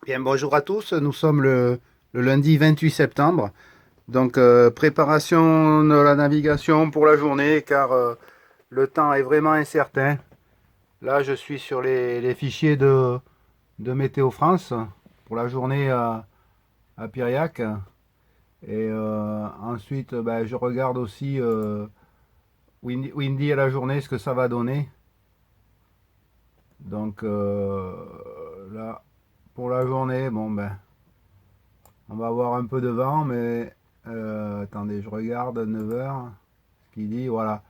Bien, bonjour à tous, nous sommes le lundi 28 septembre, donc préparation de la navigation pour la journée car le temps est vraiment incertain. Là je suis sur les fichiers de Météo France pour la journée à Piriac et ensuite je regarde aussi Windy à la journée, ce que ça va donner. Donc là pour la journée, on va avoir un peu de vent, mais attendez, je regarde 9 heures. Ce qui dit, voilà.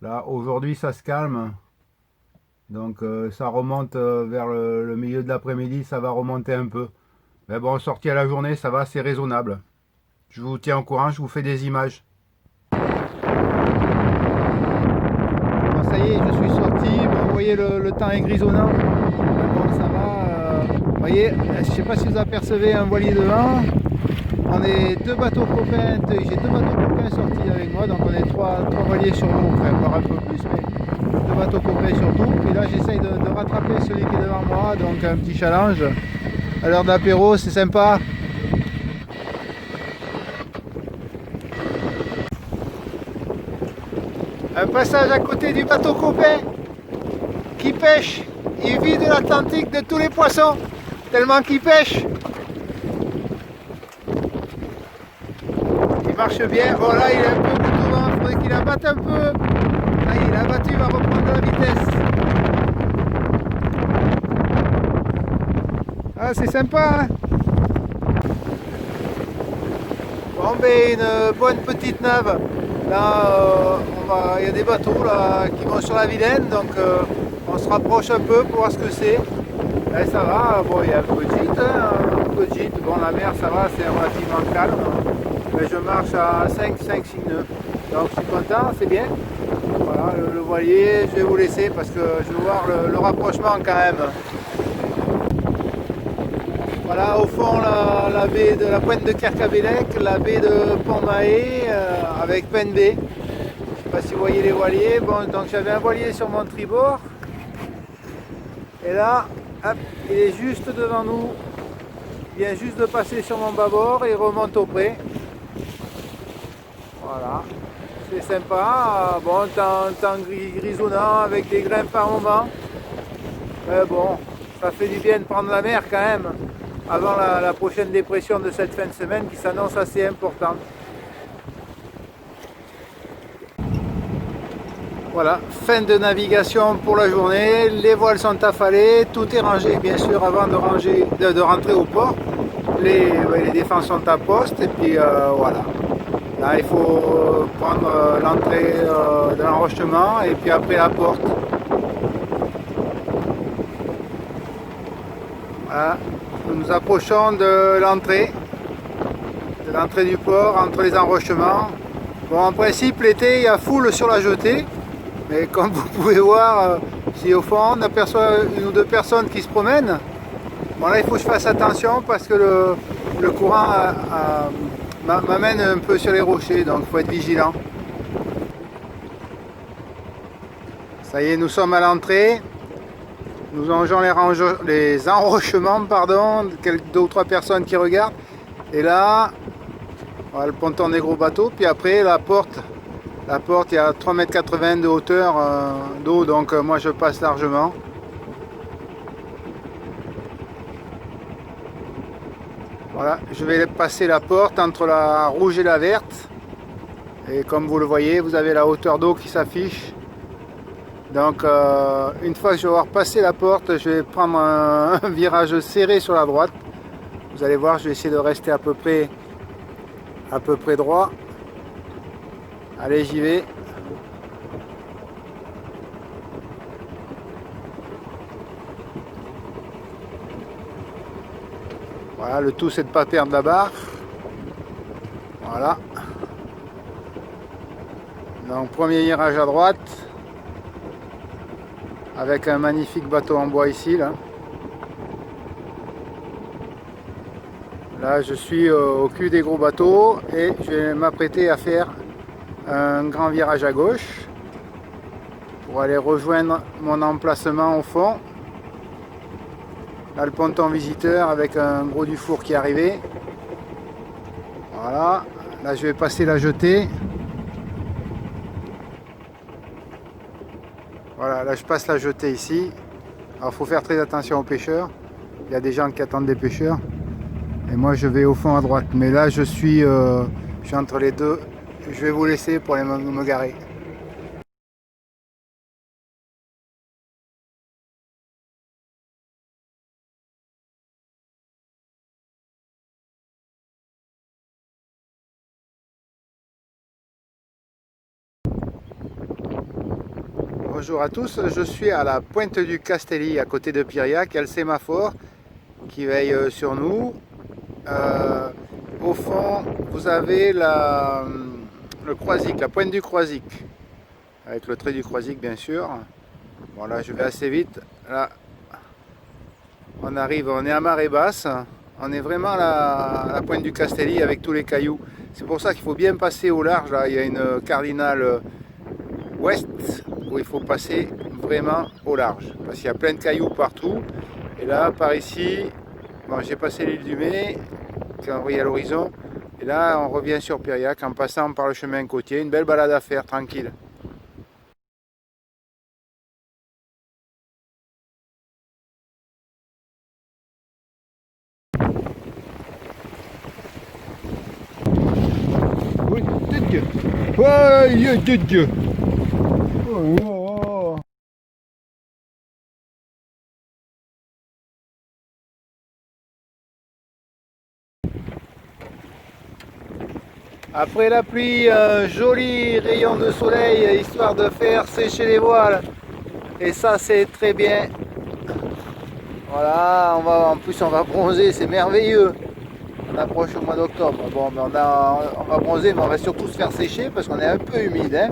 Là, aujourd'hui, ça se calme. Donc, ça remonte vers le milieu de l'après-midi, ça va remonter un peu. Mais bon, sorti à la journée, ça va, c'est raisonnable. Je vous tiens au courant, je vous fais des images. Bon, ça y est, je suis sorti. Bon, vous voyez, le temps est grisonnant. Bon, ça va. Vous voyez, je ne sais pas si vous apercevez un voilier devant. On est deux bateaux copains, j'ai deux bateaux copains sortis avec moi, donc on est trois voiliers sur l'eau, enfin voire un peu plus, mais deux bateaux copains surtout. Et là j'essaye de rattraper celui qui est devant moi, donc un petit challenge. À l'heure d'apéro, c'est sympa. Un passage à côté du bateau copain qui pêche. Il vit de l'Atlantique de tous les poissons, tellement qu'il pêche. Il marche bien. Bon là il est un peu beaucoup de vent, il faudrait qu'il abatte un peu. Là il a battu, il va reprendre de la vitesse. Ah c'est sympa hein. Bon ben une bonne petite nave. Là il y a des bateaux là qui vont sur la Vilaine, donc on se rapproche un peu pour voir ce que c'est. Là ça va, bon il y a un peu de gîte, hein, un peu de gîte. Bon la mer ça va, c'est relativement calme. Mais je marche à 5 6 nœuds. Donc je suis content, c'est bien. Voilà, le voilier, je vais vous laisser parce que je veux voir le rapprochement quand même. Voilà, au fond, la baie de la pointe de Kerkabelec, la baie de Pont-Mahé avec Pen B. Je ne sais pas si vous voyez les voiliers. Bon, donc j'avais un voilier sur mon tribord. Et là, hop, il est juste devant nous. Il vient juste de passer sur mon bâbord et il remonte au près. Voilà. C'est sympa, bon temps grisonnant avec des grains par moment. Mais bon, ça fait du bien de prendre la mer quand même, avant la prochaine dépression de cette fin de semaine qui s'annonce assez importante. Voilà, fin de navigation pour la journée, les voiles sont affalées, tout est rangé bien sûr avant de rentrer au port. Les défenses sont à poste et puis voilà. Là, il faut prendre l'entrée de l'enrochement et puis après la porte. Voilà. Nous nous approchons de l'entrée du port entre les enrochements. Bon, en principe, l'été, il y a foule sur la jetée, mais comme vous pouvez voir, si au fond on aperçoit une ou deux personnes qui se promènent, bon là, il faut que je fasse attention parce que le courant m'amène un peu sur les rochers, donc il faut être vigilant. Ça y est, nous sommes à l'entrée. Nous longeons les enrochements, pardon, deux ou trois personnes qui regardent. Et là, voilà, le ponton des gros bateaux. Puis après, la porte, il y a 3,80 m de hauteur d'eau, donc moi je passe largement. Voilà, je vais passer la porte entre la rouge et la verte. Et comme vous le voyez, vous avez la hauteur d'eau qui s'affiche. Donc une fois que je vais avoir passé la porte, je vais prendre un virage serré sur la droite. Vous allez voir, je vais essayer de rester à peu près droit. Allez, j'y vais. Voilà, le tout c'est de ne pas perdre la barre. Voilà. Donc premier virage à droite. Avec un magnifique bateau en bois ici. Là je suis au cul des gros bateaux et je vais m'apprêter à faire un grand virage à gauche pour aller rejoindre mon emplacement au fond. Là, le ponton visiteur avec un gros Dufour qui est arrivé. Voilà. Là, je vais passer la jetée. Voilà, là, je passe la jetée ici. Alors, il faut faire très attention aux pêcheurs. Il y a des gens qui attendent des pêcheurs. Et moi, je vais au fond à droite. Mais là, je suis entre les deux. Je vais vous laisser pour aller me garer. Bonjour à tous, je suis à la pointe du Castelli, à côté de Piriac. Il y a le sémaphore qui veille sur nous. Au fond, vous avez le Croisic, la pointe du Croisic, avec le trait du Croisic bien sûr. Bon là, je vais assez vite. Là, on arrive, on est à marée basse. On est vraiment à la pointe du Castelli avec tous les cailloux. C'est pour ça qu'il faut bien passer au large. Là, il y a une cardinale ouest où il faut passer vraiment au large parce qu'il y a plein de cailloux partout. Et là, par ici, bon, j'ai passé l'île du Mai, quand on voit à l'horizon. Et là, on revient sur Piriac en passant par le chemin côtier. Une belle balade à faire, tranquille. Oui, tête Dieu. Ouais, tête Dieu. Oh, oh, oh. Après la pluie, un joli rayon de soleil, histoire de faire sécher les voiles. Et ça, c'est très bien. Voilà, en plus on va bronzer, c'est merveilleux. On approche au mois d'octobre. Bon, mais on va bronzer, mais on va surtout se faire sécher parce qu'on est un peu humide. Hein.